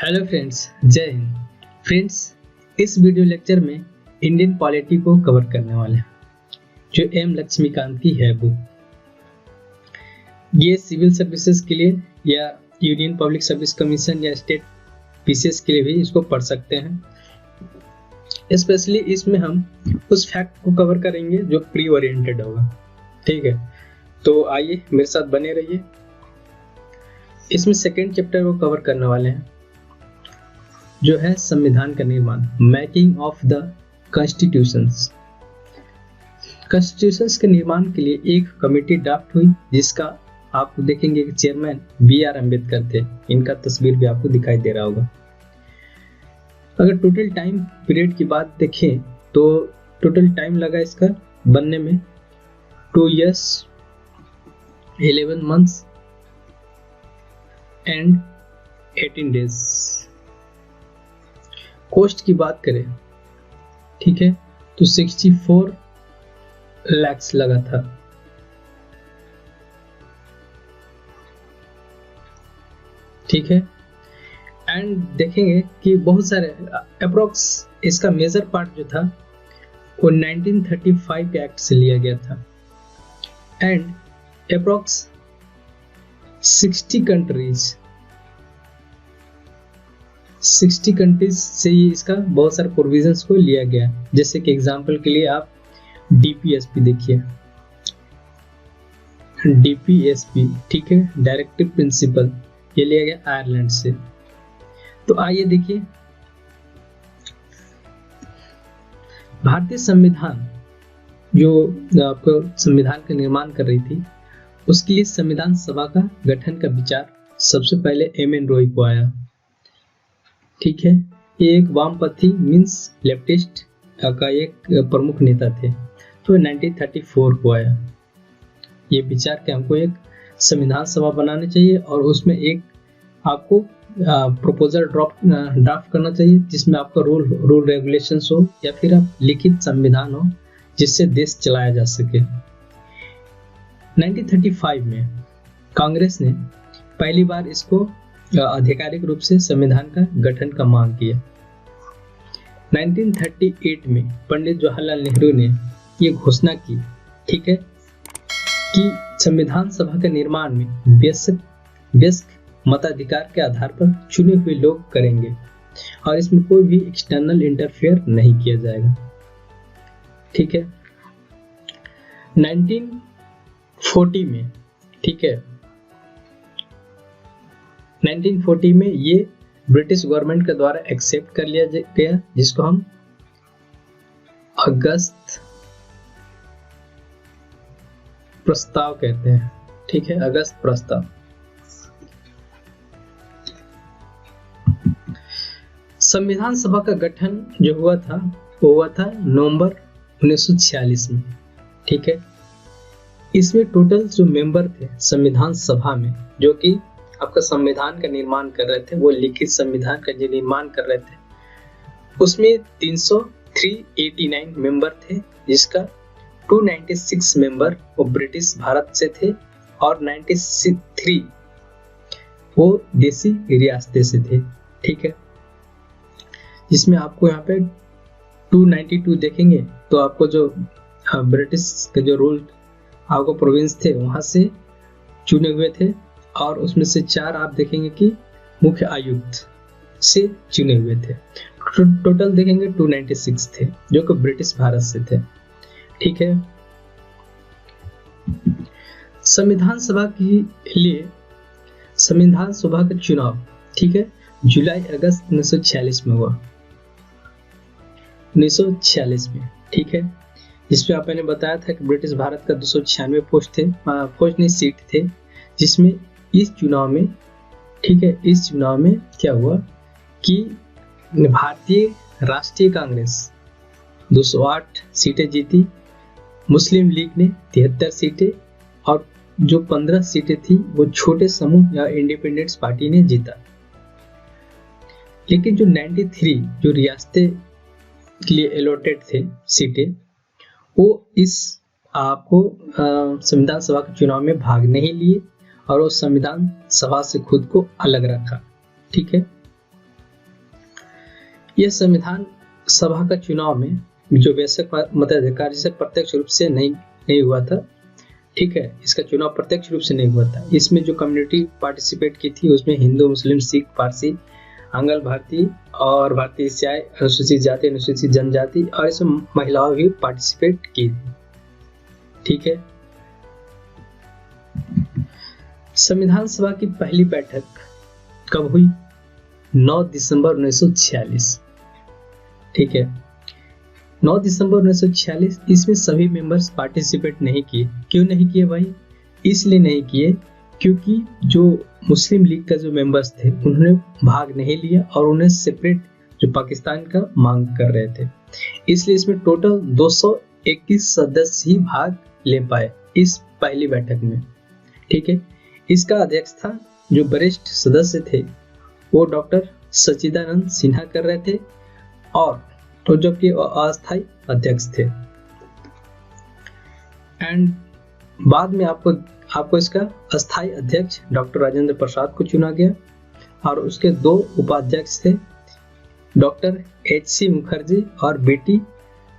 Hello friends, जय Hind. Friends, इस video lecture में इंडियन पॉलिटी को कवर करने वाले हैं, जो एम लक्ष्मीकांत की है बुक। ये सिविल सर्विसेज के लिए या यूनियन पब्लिक सर्विस कमीशन या स्टेट पीसीएस के लिए भी इसको पढ़ सकते हैं। स्पेशली इसमें हम उस फैक्ट को कवर करेंगे जो प्री ओरिएंटेड होगा। ठीक है, तो आइए मेरे साथ बने रहिए। इसमें सेकेंड चैप्टर को कवर करने वाले हैं, जो है संविधान का निर्माण, making of the constitutions. Constitutions के निर्माण के लिए एक कमेटी ड्राफ्ट हुई, जिसका आप देखेंगे कि चेयरमैन BR अम्बेडकर थे। इनका तस्वीर भी आपको दिखाई दे रहा होगा। अगर टोटल टाइम पीरियड की बात देखें तो टोटल टाइम लगा इसका बनने में 2 years 11 months and 18 days। Cost की बात करें, ठीक है, तो 64 lakhs लगा था। ठीक है, एंड देखेंगे कि बहुत सारे अप्रोक्स इसका मेजर पार्ट जो था वो 1935 एक्ट से लिया गया था, एंड अप्रोक्स 60 कंट्रीज से ये इसका बहुत सारे प्रोविजंस को लिया गया। जैसे कि एग्जांपल के लिए आप DPSP देखिए, DPSP, ठीक है, डायरेक्टिव प्रिंसिपल, ये लिया गया आयरलैंड से। तो आइए देखिए, भारतीय संविधान जो आपको संविधान का निर्माण कर रही थी, उसके लिए संविधान सभा का गठन का विचार सबसे पहले MN रॉय को आया। ठीक है, ये एक वामपंथी मींस लेफ्टिस्ट का एक प्रमुख नेता थे। तो 1934 को आया ये विचार कि हमको एक संविधान सभा बनानी चाहिए और उसमें एक आपको प्रपोजल ड्राफ्ट करना चाहिए, जिसमें आपका रूल रेगुलेशंस हो या फिर आप लिखित संविधान हो, जिससे देश चलाया जा सके। 1935 में कांग्रेस ने पहली बार इसको आधिकारिक रूप से संविधान का गठन का मांग किया। 1938 में पंडित जवाहरलाल नेहरू ने ये घोषणा की, ठीक है, कि संविधान सभा के निर्माण में वयस्क मताधिकार के आधार पर चुने हुए लोग करेंगे और इसमें कोई भी एक्सटर्नल इंटरफेयर नहीं किया जाएगा। ठीक है, 1940 में, ठीक है, 1940 में ये ब्रिटिश गवर्नमेंट के द्वारा एक्सेप्ट कर लिया गया, जिसको हम अगस्त प्रस्ताव कहते हैं। ठीक है, अगस्त प्रस्ताव। संविधान सभा का गठन जो हुआ था वो हुआ था नवंबर 1946 में। ठीक है, इसमें टोटल जो मेंबर थे संविधान सभा में, जो कि आपका संविधान का निर्माण कर रहे थे, वो लिखित संविधान का जो निर्माण कर रहे थे, उसमें 389 मेंबर थे, जिसका 296 मेंबर वो ब्रिटिश भारत से थे और 93 वो देसी रियासतें से थे। ठीक है, जिसमें आपको यहाँ पे 292 देखेंगे तो आपको जो ब्रिटिश के जो रूल आपको प्रोविंस थे वहां से चुने हुए थे, और उसमें से 4 आप देखेंगे कि मुख्य आयुक्त से चुने हुए थे। टोटल देखेंगे 296 थे, जो कि ब्रिटिश भारत से थे। ठीक है, संविधान सभा के लिए संविधान सभा का चुनाव, ठीक है, जुलाई अगस्त 1946 में हुआ। 1946 में, ठीक है, जिसमें आपने बताया था कि ब्रिटिश भारत का 296 पोस्ट नहीं सीट थे, जिसमें इस चुनाव में, ठीक है, इस चुनाव में क्या हुआ कि भारतीय राष्ट्रीय कांग्रेस 208 सीटें जीती, मुस्लिम लीग ने 73 सीटें, और जो 15 सीटें थी वो छोटे समूह या इंडिपेंडेंस पार्टी ने जीता। लेकिन जो 93 जो रियासतें के लिए अलॉटेड थे सीटें, वो इस आपको संविधान सभा के चुनाव में भाग नहीं लिए और वो संविधान सभा से खुद को अलग रखा। ठीक है, यह संविधान सभा का चुनाव में जो वयस्क मताधिकार से प्रत्यक्ष रूप से नहीं हुआ था, ठीक है, इसका चुनाव प्रत्यक्ष रूप से नहीं हुआ था। इसमें जो कम्युनिटी पार्टिसिपेट की थी उसमें हिंदू, मुस्लिम, सिख, पारसी, आंग्ल भारतीय और भारतीय ईसाई, अनुसूचित जाति, अनुसूचित जनजाति और इसमें महिलाओं भी पार्टिसिपेट की थी, ठीक है। संविधान सभा की पहली बैठक कब हुई? 9 दिसंबर 1946, ठीक है, 9 दिसंबर 1946। इसमें सभी मेंबर्स पार्टिसिपेट नहीं किए। क्यों नहीं किए भाई? इसलिए नहीं किए क्योंकि जो मुस्लिम लीग का जो मेंबर्स थे उन्होंने भाग नहीं लिया और उन्हें सेपरेट जो पाकिस्तान का मांग कर रहे थे, इसलिए इसमें टोटल 221 सदस्य ही भाग ले पाए इस पहली बैठक में, ठीक है। इसका अध्यक्ष था, जो वरिष्ठ सदस्य थे वो डॉक्टर सच्चिदानंद सिन्हा कर रहे थे और तो जबकि अस्थायी अध्यक्ष थे। एंड बाद में आपको इसका अस्थायी अध्यक्ष डॉक्टर राजेंद्र प्रसाद को चुना गया और उसके 2 उपाध्यक्ष थे, डॉक्टर H.C. मुखर्जी और बेटी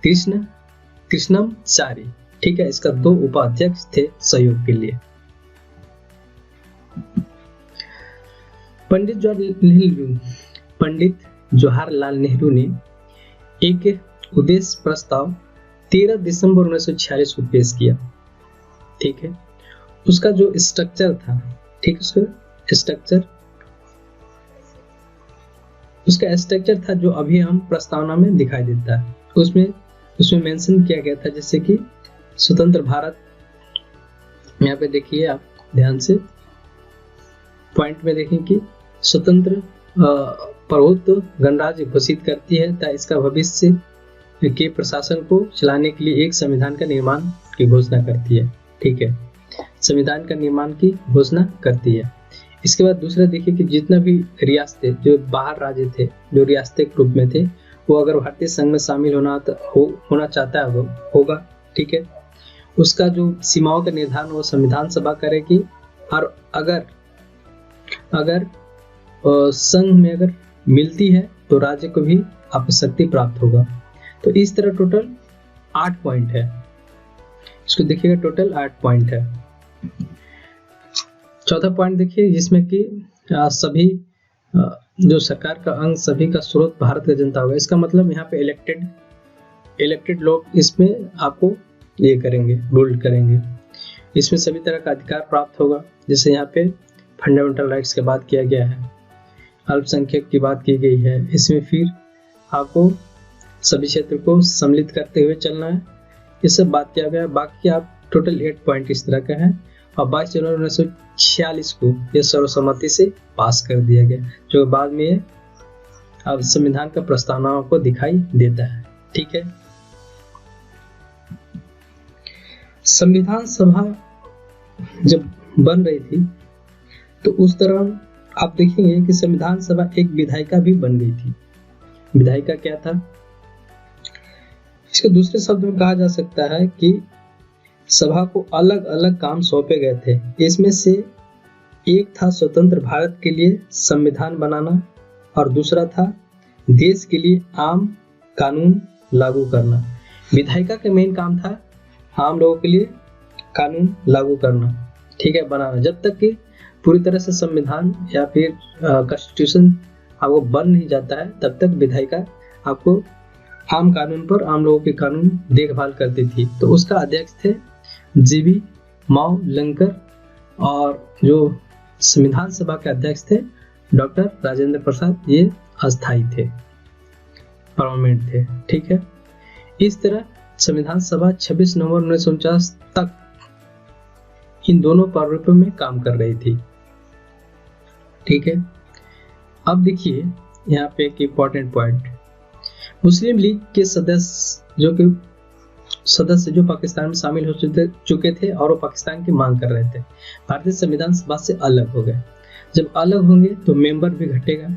कृष्णमचारी, ठीक है। इसका 2 उपाध्यक्ष थे सहयोग के लिए। पंडित जवाहरलाल नेहरू ने एक उद्देश्य प्रस्ताव 13 दिसंबर 1946 को पेश किया, ठीक है। उसका जो स्ट्रक्चर था, ठीक, उसका स्ट्रक्चर था जो अभी हम प्रस्तावना में दिखाई देता है। उसमें मेंशन किया गया था, जैसे कि स्वतंत्र भारत, यहाँ पे देखिए आप ध्यान से पॉइंट में देखें कि स्वतंत्र प्रभुत्व गणराज्य घोषित करती है तथा इसका भविष्य के प्रशासन को चलाने के लिए एक संविधान का निर्माण की घोषणा करती है, ठीक है, संविधान का निर्माण की घोषणा करती है। इसके बाद दूसरा देखिए कि जितना भी रियासतें जो बाहर राज्य थे, जो रियासतें के रूप में थे, वो अगर भारतीय संघ में शामिल होना चाहता है होगा, ठीक है, उसका जो सीमाओं का निर्धारण वो संविधान सभा करेगी और अगर संघ में अगर मिलती है तो राज्य को भी शक्ति प्राप्त होगा। तो इस तरह टोटल 8 पॉइंट है, इसको देखिएगा, टोटल 8 पॉइंट है। चौथा पॉइंट देखिए, जिसमें कि सभी जो सरकार का अंग, सभी का स्रोत भारत का जनता होगा। इसका मतलब यहाँ पे इलेक्टेड लोग इसमें आपको ये करेंगे, रूल करेंगे। इसमें सभी तरह का अधिकार प्राप्त होगा, जैसे यहाँ पे फंडामेंटल राइट्स की बात किया गया है, अल्पसंख्यक की बात की गई है। इसमें फिर आपको सभी क्षेत्र को सम्मिलित करते हुए चलना है, ये सब बात किया गया। बाकी आप टोटल 8 पॉइंट इस तरह का है और 22 जनवरी 1946 को यह सर्वसम्मति से पास कर दिया गया, जो बाद में अब संविधान का प्रस्तावनाओं को दिखाई देता है, ठीक है। संविधान सभा जब बन रही थी तो उस दौरान आप देखेंगे कि संविधान सभा एक विधायिका भी बन गई थी। विधायिका क्या था? इसको दूसरे शब्द में कहा जा सकता है कि सभा को अलग अलग काम सौंपे गए थे। इसमें से एक था स्वतंत्र भारत के लिए संविधान बनाना और दूसरा था देश के लिए आम कानून लागू करना। विधायिका का मेन काम था आम लोगों के लिए कानून लागू करना, ठीक है, बनाना। जब तक कि पूरी तरह से संविधान या फिर कॉन्स्टिट्यूशन आपको बन नहीं जाता है, तब तक विधायिका आपको आम कानून पर, आम लोगों के कानून देखभाल करती थी। तो उसका अध्यक्ष थे जीबी मावलंकर और जो संविधान सभा के अध्यक्ष थे डॉक्टर राजेंद्र प्रसाद, ये अस्थायी थे, परमानेंट थे, ठीक है। इस तरह संविधान सभा 26 नवंबर 1949 तक इन दोनों प्रारूपों में काम कर रही थी, ठीक है। अब देखिए यहाँ पे एक इम्पोर्टेंट पॉइंट, मुस्लिम लीग के सदस्य जो पाकिस्तान में शामिल हो चुके थे और वो पाकिस्तान की मांग कर रहे थे, भारतीय संविधान सभा से अलग हो गए। जब अलग होंगे तो मेंबर भी घटेगा।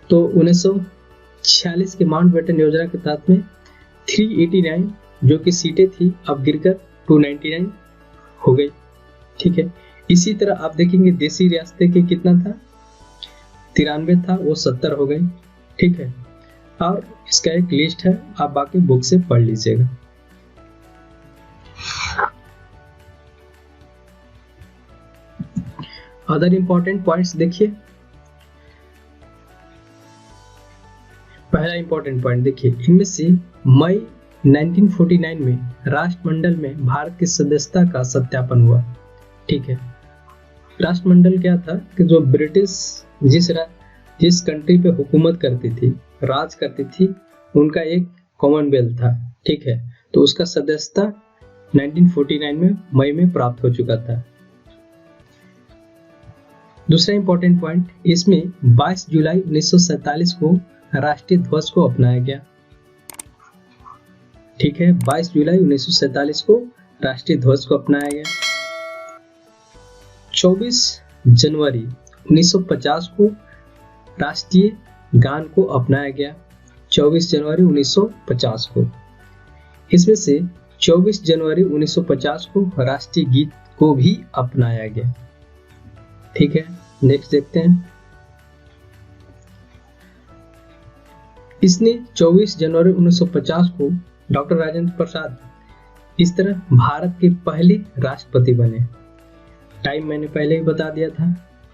तो 1946 के माउंटबेटन योजना के तहत में 389 जो कि सीटें थी अब गिरकर 299 हो गई, ठीक है। इसी तरह आप देखेंगे देसी रियासतें के कितना था, 93 था, वो 70 हो गई, ठीक है। और इसका एक लिस्ट है, आप बाकी बुक से पढ़ लीजिएगा। अदर इंपॉर्टेंट पॉइंट्स देखिए। पहला इंपॉर्टेंट पॉइंट देखिए, इनमें से मई 1949 में राष्ट्रमंडल में भारत की सदस्यता का सत्यापन हुआ। ठीक है, राष्ट्रमंडल क्या था कि जो ब्रिटिश जिस कंट्री पे हुकूमत करती थी, राज करती थी, उनका एक कॉमनवेल्थ था। ठीक है, तो उसका सदस्यता 1949 में मई में प्राप्त हो चुका था। दूसरा इंपॉर्टेंट पॉइंट, इसमें 22 जुलाई 1947 को राष्ट्रीय ध्वज को अपनाया गया। ठीक है, 22 जुलाई 1947 को राष्ट्रीय ध्वज को अपनाया गया। 24 जनवरी 1950 को राष्ट्रीय गान को अपनाया गया। 24 जनवरी 1950 को। इसमें से 24 जनवरी 1950 को राष्ट्रीय गीत को भी अपनाया गया। ठीक है, नेक्स्ट देखते हैं। इसने 24 जनवरी 1950 को डॉक्टर राजेंद्र प्रसाद इस तरह भारत के पहले राष्ट्रपति बने। टाइम मैंने पहले ही बता दिया था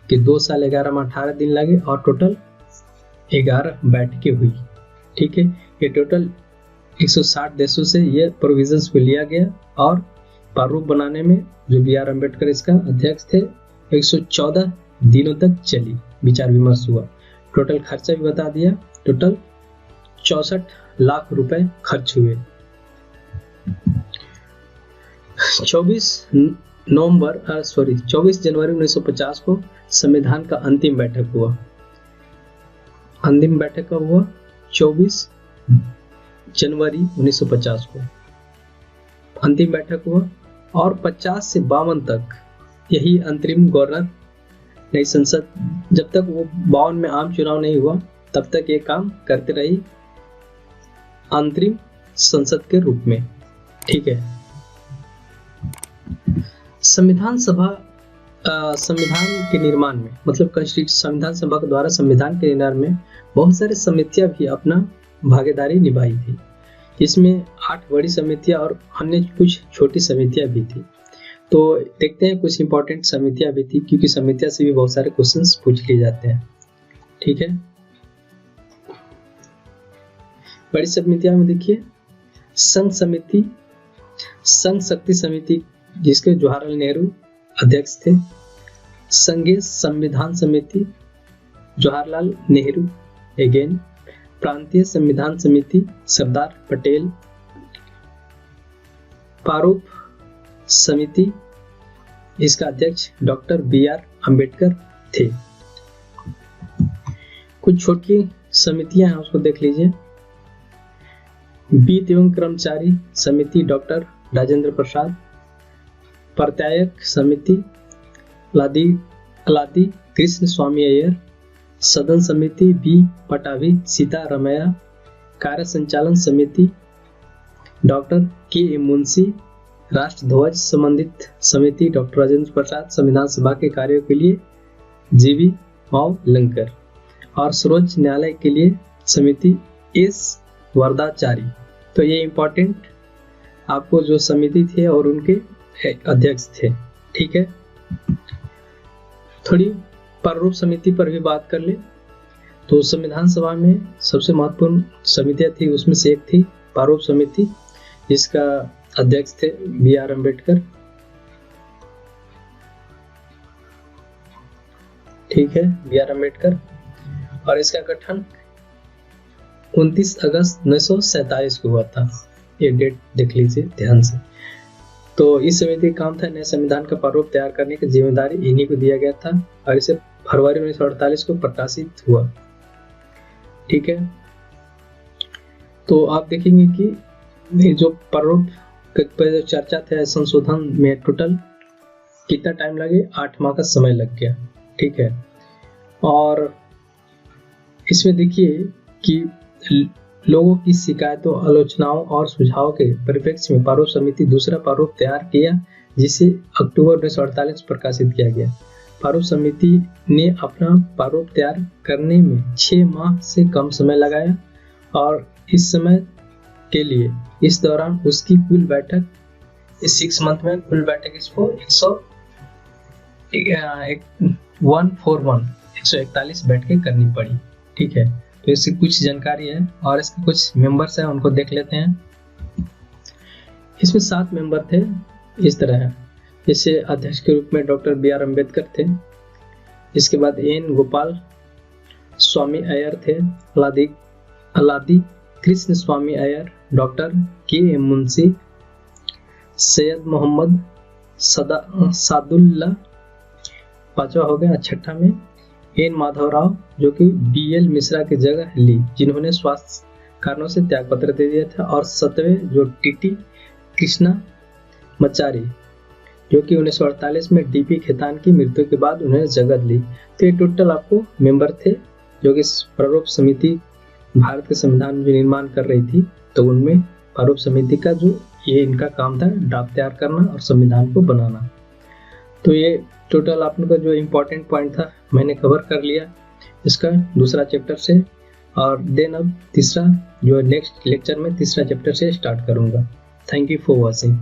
कि 2 साल 11 माह 18 दिन लगे और टोटल 11 बैठकें हुई। ठीक है, ये टोटल 160 देशों से ये प्रोविजंस को लिया गया और प्रारूप बनाने में जो बी.आर. अम्बेडकर इसका अध्यक्ष थे, 114 दिनों तक चली, विचार विमर्श हुआ। टोटल खर्चा भी बता दिया, टोटल 64 लाख रुपए खर्च हुए। 24 जनवरी 1950 को संविधान का अंतिम बैठक हुआ। अंतिम बैठक कब हुआ? 24 जनवरी 1950 को अंतिम बैठक हुआ और 50 से 52 तक यही अंतरिम गवर्नर नई संसद, जब तक वो 52 में आम चुनाव नहीं हुआ तब तक ये काम करते रही अंतरिम संसद के रूप में। ठीक है, संविधान के निर्माण में, मतलब संविधान सभा के द्वारा संविधान के निर्माण में बहुत सारी समितियां भी अपना भागीदारी निभाई थी। इसमें 8 बड़ी समितियां और अन्य कुछ छोटी समितियां भी थी। तो देखते हैं, कुछ इंपॉर्टेंट समितियां भी थी क्योंकि समितियां से भी बहुत सारे क्वेश्चंस पूछ लिए जाते हैं। ठीक है, बड़ी समितियां में देखिए, संघ शक्ति समिति जिसके जवाहरलाल नेहरू अध्यक्ष थे। संघीय संविधान समिति जवाहरलाल नेहरू अगेन। प्रांतीय संविधान समिति सरदार पटेल। प्रारूप समिति इसका अध्यक्ष डॉक्टर बी.आर. अम्बेडकर थे। कुछ छोटी समितियां हैं, उसको देख लीजिए। वित्त एवं कर्मचारी समिति डॉक्टर राजेंद्र प्रसाद। प्रत्यायक समिति अलादी कृष्ण स्वामी अय्यर। सदन समिति बी पटाभी सीतारमैया। कार्य संचालन समिति डॉक्टर के मुंशी। राष्ट्र ध्वज संबंधित समिति डॉक्टर राजेंद्र प्रसाद। संविधान सभा के कार्यों के लिए जीवी मावलंकर। और सर्वोच्च न्यायालय के लिए समिति एस वरदाचारी। तो ये इंपॉर्टेंट आपको जो समिति थे और उनके अध्यक्ष थे। ठीक है, थोड़ी प्रारूप समिति पर भी बात कर ले तो संविधान सभा में सबसे महत्वपूर्ण समितियां थी, उसमें से एक थी प्रारूप समिति जिसका अध्यक्ष थे बी.आर. अम्बेडकर। ठीक है, बी.आर. अम्बेडकर। और इसका गठन 29 अगस्त 1947 को हुआ था। ये डेट देख लीजिए ध्यान से। तो इस समिति का काम था नए संविधान का प्रारूप तैयार करने की जिम्मेदारी इन्हीं को दिया गया था और इसे फरवरी 1948 को प्रकाशित हुआ। ठीक है, तो आप देखेंगे कि जो प्रारूप पर जो चर्चा था संशोधन में टोटल कितना टाइम लगे, 8 माह का समय लग गया। ठीक है, और इसमें देखिए कि लोगों की शिकायतों, आलोचनाओं और सुझावों के परिप्रेक्ष्य में प्रारूप समिति दूसरा प्रारूप तैयार किया जिसे अक्टूबर 1948 प्रकाशित किया गया। प्रारूप समिति ने अपना प्रारूप तैयार करने में 6 माह से कम समय लगाया और इस समय के लिए इस दौरान उसकी कुल बैठक इस 6 मंथ में कुल बैठक इसको 141 बैठ के करनी पड़ी। ठीक है, तो इसकी कुछ जानकारी है और इसके कुछ मेंबर्स हैं, उनको देख लेते हैं। इसमें 7 मेंबर थे इस तरह है, जैसे अध्यक्ष के रूप में डॉक्टर बी आर अम्बेडकर थे। इसके बाद एन गोपाल स्वामी अय्यर थे, अलादी कृष्ण स्वामी अय्यर, डॉक्टर के एम मुंशी, सैयद मोहम्मद सादुल्ला, 5वां हो गया। 6ठा में एन माधवराव जो कि बी एल मिश्रा की जगह ली, जिन्होंने स्वास्थ्य कारणों से त्याग पत्र दे दिया था। और 7वें जो टीटी कृष्णा मचारी जो कि 1948 में डीपी खेतान की मृत्यु के बाद उन्होंने जगह ली। तो ये टोटल आपको मेंबर थे जो कि प्रारूप समिति भारत के संविधान में निर्माण कर रही थी, तो उनमें प्रारूप समिति का जो ये इनका काम था ड्राफ्ट तैयार करना और संविधान को बनाना। तो ये टोटल आप लोग का जो इम्पोर्टेंट पॉइंट था मैंने कवर कर लिया इसका दूसरा चैप्टर से। और देन अब तीसरा जो नेक्स्ट लेक्चर में तीसरा चैप्टर से स्टार्ट करूंगा। Thank you for watching.